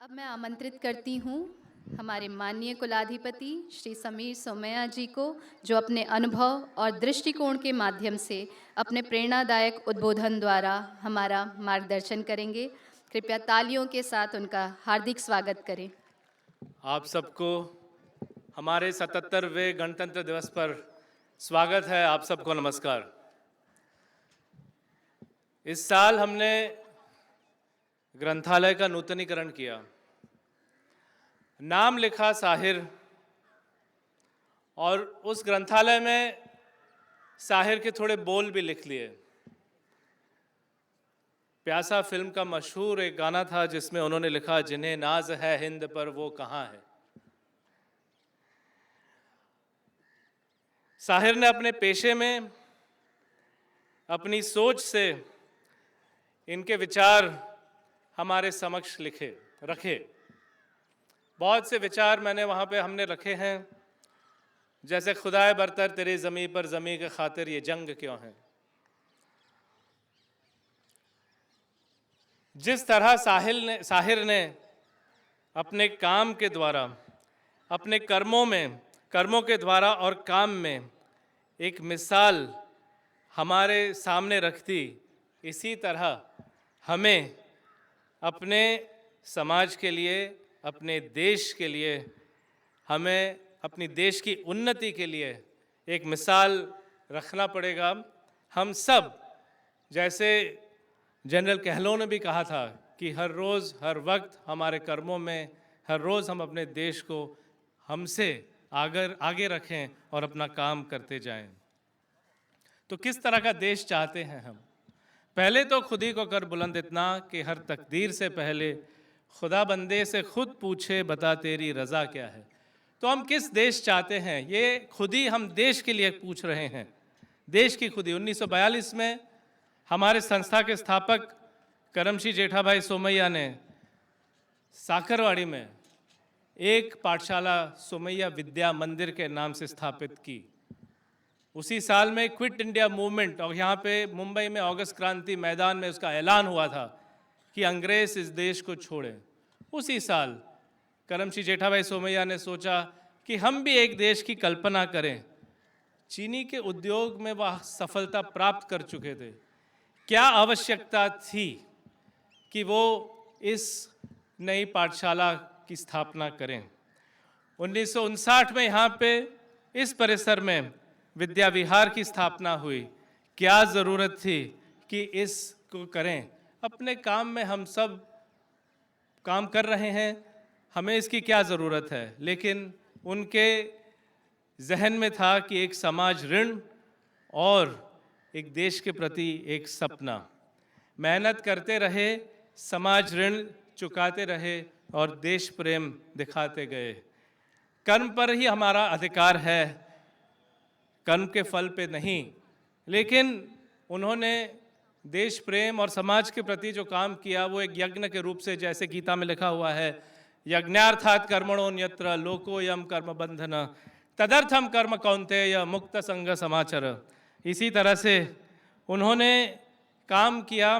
अब मैं आमंत्रित करती हूँ हमारे माननीय कुलाधिपति श्री समीर सोमैया जी को, जो अपने अनुभव और दृष्टिकोण के माध्यम से अपने प्रेरणादायक उद्बोधन द्वारा हमारा मार्गदर्शन करेंगे। कृपया तालियों के साथ उनका हार्दिक स्वागत करें। आप सबको हमारे 77वें गणतंत्र दिवस पर स्वागत है। आप सबको नमस्कार। इस साल हमने ग्रंथालय का नूतनीकरण किया, नाम लिखा साहिर, और उस ग्रंथालय में साहिर के थोड़े बोल भी लिख लिए। प्यासा फिल्म का मशहूर एक गाना था जिसमें उन्होंने लिखा, जिन्हें नाज है हिंद पर वो कहाँ है। साहिर ने अपने पेशे में, अपनी सोच से इनके विचार हमारे समक्ष रखे। बहुत से विचार हमने रखे हैं, जैसे खुदाए बरतर तेरी ज़मीं पर ज़मीं के खातिर ये जंग क्यों है। जिस तरह साहिर ने अपने काम के द्वारा, अपने कर्मों के द्वारा और काम में एक मिसाल हमारे सामने रख दी, इसी तरह हमें अपने समाज के लिए, अपने देश के लिए, हमें अपनी देश की उन्नति के लिए एक मिसाल रखना पड़ेगा। हम सब, जैसे जनरल कहलों ने भी कहा था कि हर रोज़ हर वक्त हमारे कर्मों में, हर रोज़ हम अपने देश को हमसे आगे रखें और अपना काम करते जाएं। तो किस तरह का देश चाहते हैं हम? पहले तो खुद ही को कर बुलंद इतना कि हर तकदीर से पहले खुदा बंदे से खुद पूछे, बता तेरी रज़ा क्या है। तो हम किस देश चाहते हैं, ये खुद ही हम देश के लिए पूछ रहे हैं। देश की खुदी 1942 में हमारे संस्था के स्थापक करमशी जेठाभाई सोमैया ने साकरवाड़ी में एक पाठशाला सोमैया विद्या मंदिर के नाम से स्थापित की। उसी साल में क्विट इंडिया मूवमेंट, और यहाँ पे मुंबई में अगस्त क्रांति मैदान में उसका ऐलान हुआ था कि अंग्रेज इस देश को छोड़े। उसी साल करमशी जेठाभाई सोमैया ने सोचा कि हम भी एक देश की कल्पना करें। चीनी के उद्योग में वह सफलता प्राप्त कर चुके थे, क्या आवश्यकता थी कि वो इस नई पाठशाला की स्थापना करें। 1959 में यहाँ पे इस परिसर में विद्या विहार की स्थापना हुई। क्या ज़रूरत थी कि इसको करें। अपने काम में हम सब काम कर रहे हैं, हमें इसकी क्या ज़रूरत है, लेकिन उनके जहन में था कि एक समाज ऋण और एक देश के प्रति एक सपना। मेहनत करते रहे, समाज ऋण चुकाते रहे और देश प्रेम दिखाते गए। कर्म पर ही हमारा अधिकार है, कर्म के फल पे नहीं। लेकिन उन्होंने देश प्रेम और समाज के प्रति जो काम किया वो एक यज्ञ के रूप से, जैसे गीता में लिखा हुआ है, यज्ञार्थात् कर्मणोऽन्यत्र लोकोऽयं कर्म बंधन तदर्थम कर्म कौन्तेय मुक्त संग समाचर। इसी तरह से उन्होंने काम किया।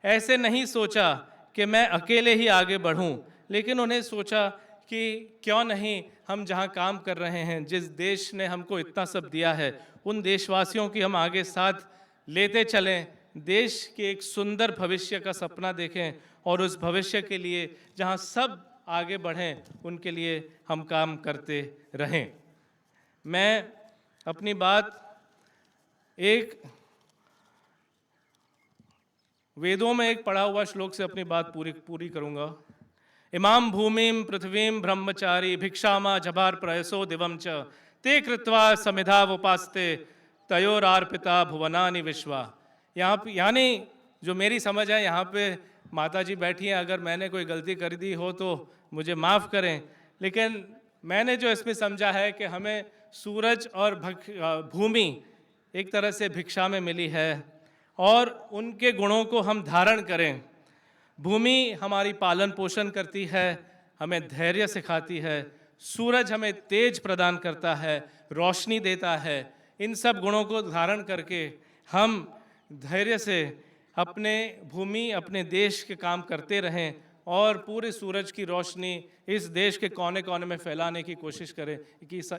ऐसे नहीं सोचा कि मैं अकेले ही आगे बढ़ूं, लेकिन उन्हें सोचा कि क्यों नहीं हम जहां काम कर रहे हैं, जिस देश ने हमको इतना सब दिया है, उन देशवासियों की हम आगे साथ लेते चलें, देश के एक सुंदर भविष्य का सपना देखें और उस भविष्य के लिए जहां सब आगे बढ़ें, उनके लिए हम काम करते रहें। मैं अपनी बात एक वेदों में एक पढ़ा हुआ श्लोक से अपनी बात पूरी करूंगा। इमाम भूमिम पृथ्वीम ब्रह्मचारी भिक्षामा जभार प्रयसो दिवम च ते कृत्वा समिधा उपास्ते तयोरार्पिता भुवनानि विश्वा। यानी जो मेरी समझ है, यहाँ पे माता जी बैठी हैं, अगर मैंने कोई गलती कर दी हो तो मुझे माफ़ करें, लेकिन मैंने जो इसमें समझा है कि हमें सूरज और भूमि एक तरह से भिक्षा में मिली है और उनके गुणों को हम धारण करें। भूमि हमारी पालन पोषण करती है, हमें धैर्य सिखाती है, सूरज हमें तेज प्रदान करता है, रोशनी देता है। इन सब गुणों को धारण करके हम धैर्य से अपने भूमि, अपने देश के काम करते रहें और पूरे सूरज की रोशनी इस देश के कोने कोने में फैलाने की कोशिश करें।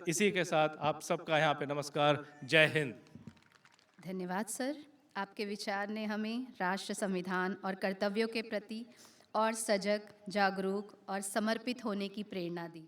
इसी के साथ आप सबका यहाँ पे नमस्कार। जय हिंद। धन्यवाद सर, आपके विचार ने हमें राष्ट्र, संविधान और कर्तव्यों के प्रति और सजग, जागरूक और समर्पित होने की प्रेरणा दी।